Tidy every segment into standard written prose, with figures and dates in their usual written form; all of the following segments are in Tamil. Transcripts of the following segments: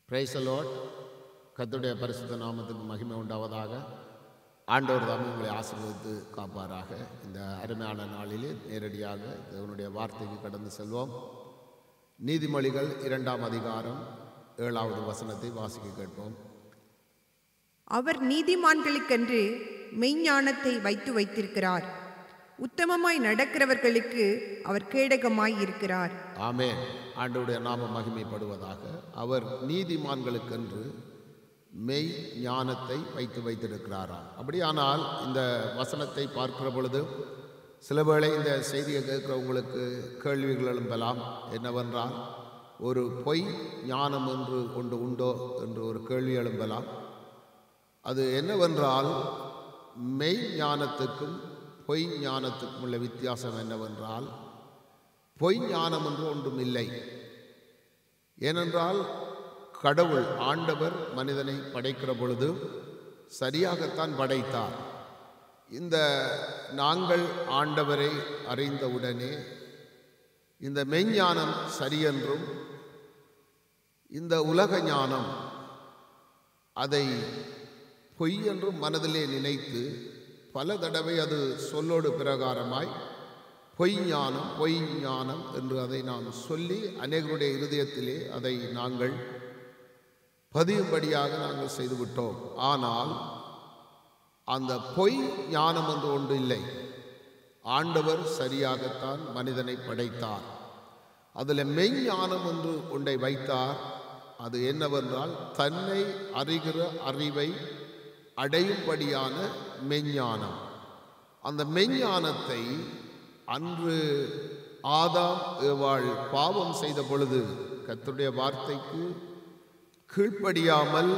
Praise the Lord. கர்த்தருடைய பரிசுத்த நாமத்துக்கு மகிமை உண்டாவதாக. ஆண்டவர் தாமே உங்களை ஆசீர்வதித்து காப்பாராக. இந்த அருமையான நாளிலே நேரடியாக தேவனுடைய வார்த்தைக்கு கடந்து செல்வோம். நீதிமொழிகள் 2ஆம் அதிகாரம் 7வது வசனத்தை வாசிக்க கேட்போம். அவர் நீதிமான்களுக்கென்று மெய்ஞானத்தை வைத்திருக்கிறார். உத்தமமாய் நடக்கிறவர்களுக்கு அவர் கேடகமாய் இருக்கிறார். ஆமென். ஆண்டவருடைய நாமம் மகிமைப்படுவதாக. அவர் நீதிமான்களுக்கென்று மெய் ஞானத்தை வைத்திருக்கிறாராம். அப்படியானால் இந்த வசனத்தை பார்க்கிற பொழுது சில வேளை இந்த செய்தியை கேட்கிறவங்களுக்கு கேள்விகள் எழும்பலாம். என்னவென்றால், ஒரு பொய் ஞானம் என்று ஒன்று உண்டோ என்று ஒரு கேள்வி எழும்பலாம். அது என்னவென்றால், மெய் ஞானத்துக்கும் பொய் ஞானத்துக்கும் உள்ள வித்தியாசம் என்னவென்றால், பொய் ஞானம் என்று ஒன்றும் இல்லை. ஏனென்றால் கடவுள் ஆண்டவர் மனிதனை படைக்கிற பொழுது சரியாகத்தான் படைத்தார். இந்த நாங்கள் ஆண்டவரை அறிந்தவுடனே இந்த மெய்ஞானம் சரியென்றும் இந்த உலக ஞானம் அதை பொய் என்றும் மனதிலே நினைத்து பல தடவை அது சொல்லோடு பிரகாரமாய் பொய் ஞானம் என்று அதை நாம் சொல்லி அநேகருடைய இருதயத்திலே அதை நாங்கள் பதியும்படியாக நாங்கள் செய்துவிட்டோம். ஆனால் அந்த பொய் ஞானம் என்று ஒன்று இல்லை. ஆண்டவர் சரியாகத்தான் மனிதனை படைத்தார். அதில் மெய்ஞானம் என்று ஒன்றை வைத்தார். அது என்னவென்றால், தன்னை அறிகிற அறிவை அடையும்படியான மெய்ஞானம். அந்த மெய்ஞானத்தை அன்று ஆதாம் ஏவாள் பாவம் செய்த பொழுது கர்த்தருடைய வார்த்தைக்கு கீழ்ப்படியாமல்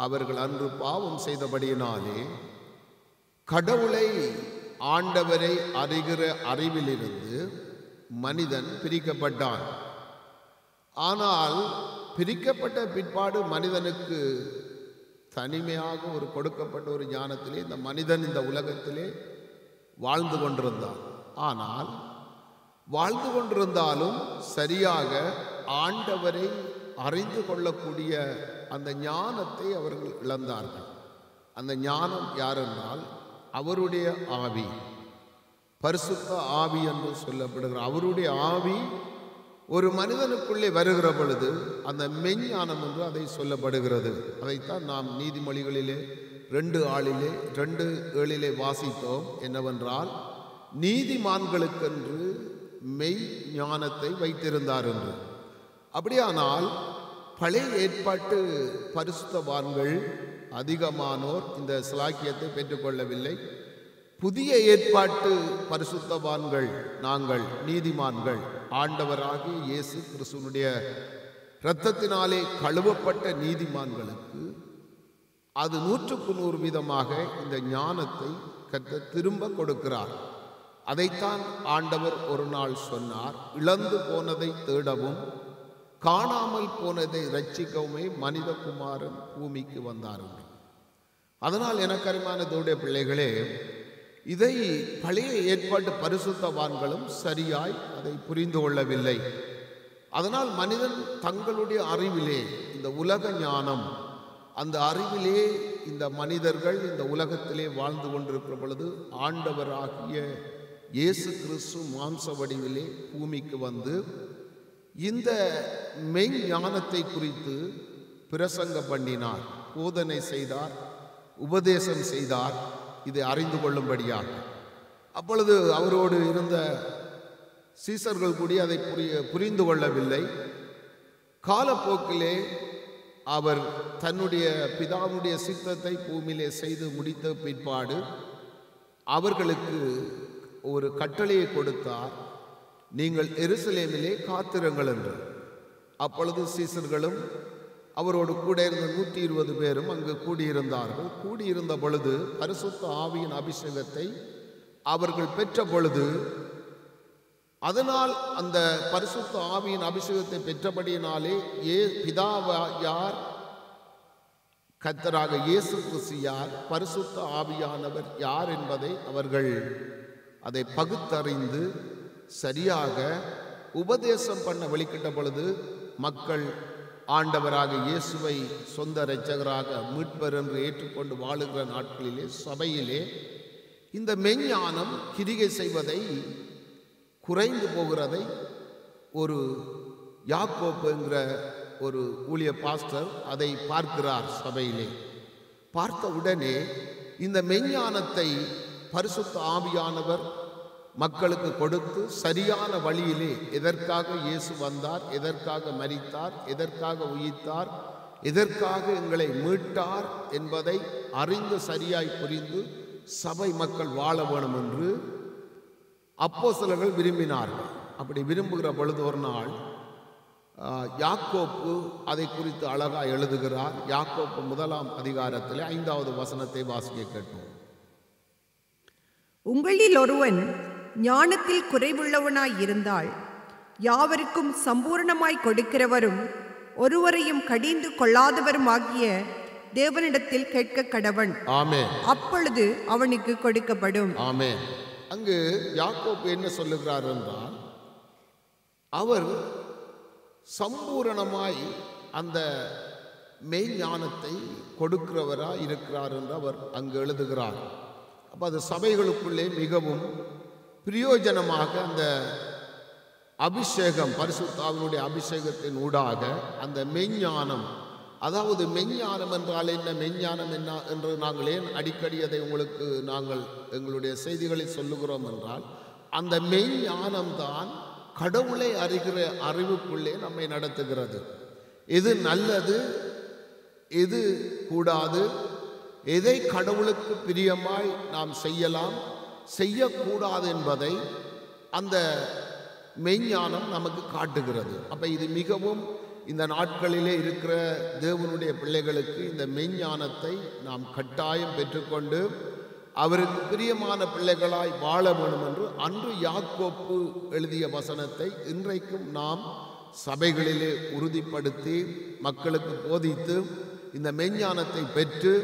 அவர்கள் அன்று பாவம் செய்தபடியினாலே கடவுளை ஆண்டவரை அறிகிற அறிவிலிருந்து மனிதன் பிரிக்கப்பட்டான். ஆனால் பிரிக்கப்பட்ட பிற்பாடு மனிதனுக்கு தனிமையாக ஒரு கொடுக்கப்பட்ட ஒரு ஞானத்திலே இந்த மனிதன் இந்த உலகத்திலே வாழ்ந்து கொண்டிருந்தான். ஆனால் வாழ்ந்து கொண்டிருந்தாலும் சரியாக ஆண்டவரை அறிந்து கொள்ளக்கூடிய அந்த ஞானத்தை அவர்கள் இழந்தார்கள். அந்த ஞானம் யாரென்றால் அவருடைய ஆவி, பரிசுத்த ஆவி என்று சொல்லப்படுகிற அவருடைய ஆவி ஒரு மனிதனுக்குள்ளே வருகிற பொழுது அந்த மெய்ஞானம் என்று அதை சொல்லப்படுகிறது. அதைத்தான் நாம் நீதிமொழிகளிலே 2:7 வாசித்தோம். என்னவென்றால், நீதிமான்களுக்கென்று மெய் ஞானத்தை வைத்திருந்தார் என்று. அப்படியானால் பழைய ஏற்பாட்டு பரிசுத்தவான்கள் அதிகமானோர் இந்த சிலாக்கியத்தை பெற்றுக்கொள்ளவில்லை. புதிய ஏற்பாட்டு பரிசுத்தவான்கள், நாங்கள் நீதிமான்கள், ஆண்டவராகிய இயேசு கிறிஸ்துவினுடைய இரத்தத்தினாலே கழுவப்பட்ட நீதிமான்களுக்கு அது 100% வீதமாக இந்த ஞானத்தை கர்த்தர் திரும்ப கொடுக்கிறார். அதைத்தான் ஆண்டவர் ஒரு நாள் சொன்னார், இழந்து போனதை தேடவும் காணாமல் போனதை இரட்சிக்கவுமே மனிதகுமாரன் பூமிக்கு வந்தார். அதனால் எனக்கு அருமையான தேவனுடைய பிள்ளைகளே, இதை பழைய ஏற்பாட்டு பரிசுத்தவான்களும் சரியாய் அதை புரிந்து கொள்ளவில்லை. அதனால் மனிதன் தங்களுடைய அறிவிலே, இந்த உலக ஞானம், அந்த அறிவிலே இந்த மனிதர்கள் இந்த உலகத்திலே வாழ்ந்து கொண்டிருக்கிற பொழுது ஆண்டவராகிய இயேசு கிறிஸ்து மாம்ச வடிவிலே பூமிக்கு வந்து இந்த மெய் ஞானத்தை குறித்து பிரசங்கம் பண்ணினார், போதனை செய்தார், உபதேசம் செய்தார், இதை அறிந்து கொள்ளும்படியாக. அப்பொழுது அவரோடு இருந்த சீசர்கள் கூடி அதை புரிந்து கொள்ளவில்லை. காலப்போக்கிலே அவர் தன்னுடைய பிதாவுடைய சித்தத்தை பூமியிலே செய்து முடித்த பிற்பாடு அவர்களுக்கு ஒரு கட்டளையை கொடுத்தார், நீங்கள் எருசலேமிலே காத்திருங்கள் என்று. அப்பொழுது சீசர்களும் அவரோடு கூட இருந்த 120 பேரும் அங்கு கூடியிருந்தார்கள். கூடியிருந்த பொழுது பரிசுத்த ஆவியின் அபிஷேகத்தை அவர்கள் பெற்ற பொழுது, அதனால் அந்த பரிசுத்த ஆவியின் அபிஷேகத்தை பெற்றபடியினாலே பிதாவா யார், கர்த்தராக இயேசு கிறிஸ்து யார், பரிசுத்த ஆவியானவர் யார் என்பதை அவர்கள் அதை பகுத்தறிந்து சரியாக உபதேசம் பண்ண வெளிக்கிட்ட பொழுது மக்கள் ஆண்டவராக இயேசுவை சொந்த இரட்சகராக மீட்பர் என்று ஏற்றுக்கொண்டு வாழுகிற நாட்களிலே சபையிலே இந்த மெஞ்ஞானம் கிரிகை செய்வதை குறைந்து போகிறதை ஒரு யாக்கோப்பு என்கிற ஒரு ஊழிய பாஸ்டர் அதை பார்க்கிறார். சபையிலே பார்த்த உடனே இந்த மெஞ்ஞானத்தை பரிசுத்த ஆவியானவர் மக்களுக்கு கொடுத்து சரியான வழியிலே எதற்காக இயேசு வந்தார், எதற்காக மரித்தார், எதற்காக உயிர்த்தார், எதற்காக எங்களை மீட்டார் என்பதை அறிந்து சரியாய் புரிந்து சபை மக்கள் வாழ வேணும் என்று அப்போஸ்தலர்கள் விரும்பினார்கள். அப்படி விரும்புகிற பொழுது ஒரு நாள் யாக்கோப்பு அதை குறித்து அழகாக எழுதுகிறார். யாக்கோப்பு 1ஆம் அதிகாரத்தில் 5வது வசனத்தை வாசிக்க கேட்போம். உங்களில் ஒருவன் ஞானத்தில் குறைவுள்ளவனாய் இருந்தால் யாவருக்கும் சம்பூர்ணமாய் கொடுக்கிறவரும் ஒருவரையும் கடிந்து கொள்ளாதவருமாகிய தேவனிடத்தில் கேட்க கடவன். ஆமென். அப்பொழுது அவனுக்கு கொடுக்கப்படும். ஆமென். அங்கு யாக்கோப்பு என்ன சொல்லுகிறார் என்றால், அவர் சம்பூரணமாய் அந்த மெய்ஞானத்தை கொடுக்கிறவராய் இருக்கிறார் என்று அவர் அங்கு எழுதுகிறார். அப்போ அது சபைகளுக்குள்ளே மிகவும் பிரயோஜனமாக அந்த அபிஷேகம், பரிசுத்த ஆவியினுடைய அபிஷேகத்தின் ஊடாக அந்த மெய்ஞானம், அதாவது மெய்ஞானம் என்றால் என்ன, மெய்ஞானம் என்ன என்று நாங்கள் ஏன் அடிக்கடி அதை உங்களுக்கு நாங்கள் எங்களுடைய செய்திகளில் சொல்லுகிறோம் என்றால், அந்த மெய்ஞானம்தான் கடவுளை அறிகிற அறிவுக்குள்ளே நம்மை நடத்துகிறது. எது நல்லது, எது கூடாது, எதை கடவுளுக்கு பிரியமாய் நாம் செய்யலாம், செய்யக்கூடாது என்பதை அந்த மெய்ஞானம் நமக்கு காட்டுகிறது. அப்போ இது மிகவும் இந்த நாட்களிலே இருக்கிற தேவனுடைய பிள்ளைகளுக்கு இந்த மெய்ஞானத்தை நாம் கட்டாயம் பெற்றுக்கொண்டு அவருக்கு பிரியமான பிள்ளைகளாய் வாழ வேண்டும் என்று அன்று யாக்கோப்பு எழுதிய வசனத்தை இன்றைக்கும் நாம் சபைகளிலே உறுதிப்படுத்தி மக்களுக்கு போதித்து இந்த மெய்ஞானத்தை பெற்று,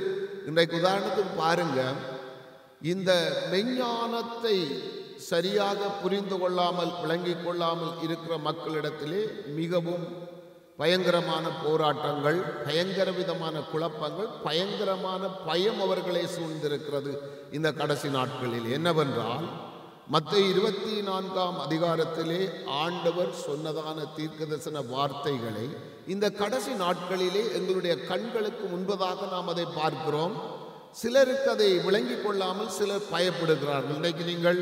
இன்றைக்கு உதாரணத்துக்கு பாருங்க, இந்த மெய்ஞானத்தை சரியாக புரிந்து கொள்ளாமல் விளங்கிக் கொள்ளாமல் இருக்கிற மக்களிடத்திலே மிகவும் பயங்கரமான போராட்டங்கள், பயங்கர விதமான குழப்பங்கள், பயங்கரமான பயம் அவர்களை சூழ்ந்திருக்கிறது இந்த கடைசி நாட்களில். என்னவென்றால், மத்தேயு 24ஆம் அதிகாரத்திலே ஆண்டவர் சொன்னதான தீர்க்கதரிசன வார்த்தைகளை இந்த கடைசி நாட்களிலே எங்களுடைய கண்களுக்கு முன்பதாக நாம் அதை பார்க்கிறோம். சிலருக்கு அதை விளங்கிக் கொள்ளாமல் சிலர் பயப்படுகிறார்கள். இன்றைக்கு நீங்கள்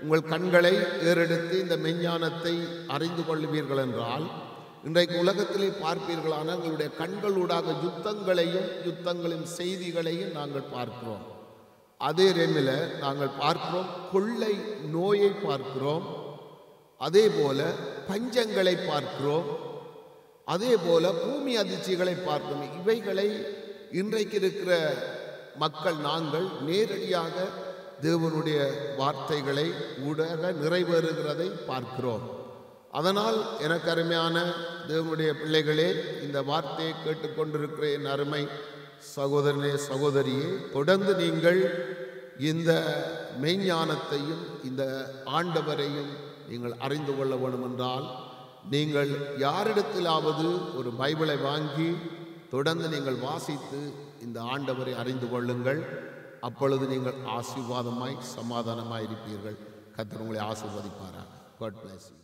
உங்கள் கண்களை ஏறெடுத்து இந்த மெய்ஞானத்தை அறிந்து கொள்வீர்கள் என்றால், இன்றைக்கு உலகத்திலே பார்ப்பீர்களான எங்களுடைய கண்களூடாக யுத்தங்களின் செய்திகளையும் நாங்கள் பார்க்கிறோம். அதே ரேமில் நாங்கள் பார்க்கிறோம், கொள்ளை நோயை பார்க்கிறோம், அதே போல பஞ்சங்களை பார்க்கிறோம், அதே போல பூமி அதிர்ச்சிகளை பார்க்கிறோம். இவைகளை இன்றைக்கு இருக்கிற மக்கள் நாங்கள் நேரடியாக தேவனுடைய வார்த்தைகளை ஊடாக நிறைவேறுகிறதை பார்க்கிறோம். அதனால் எனக்கு அருமையான தேவனுடைய பிள்ளைகளே, இந்த வார்த்தையை கேட்டுக்கொண்டிருக்கிற என் அருமை சகோதரனே, சகோதரியே, தொடர்ந்து நீங்கள் இந்த மெய்ஞானத்தையும் இந்த ஆண்டவரையும் நீங்கள் அறிந்து கொள்ள வேண்டும் என்றால், நீங்கள் யாரிடத்திலாவது ஒரு பைபிளை வாங்கி தொடர்ந்து நீங்கள் வாசித்து இந்த ஆண்டவரை அறிந்து கொள்ளுங்கள். அப்பொழுது நீங்கள் ஆசீர்வாதமாய் சமாதானமாய் இருப்பீர்கள். கர்த்தர் உங்களை ஆசீர்வதிப்பாராக. God bless you.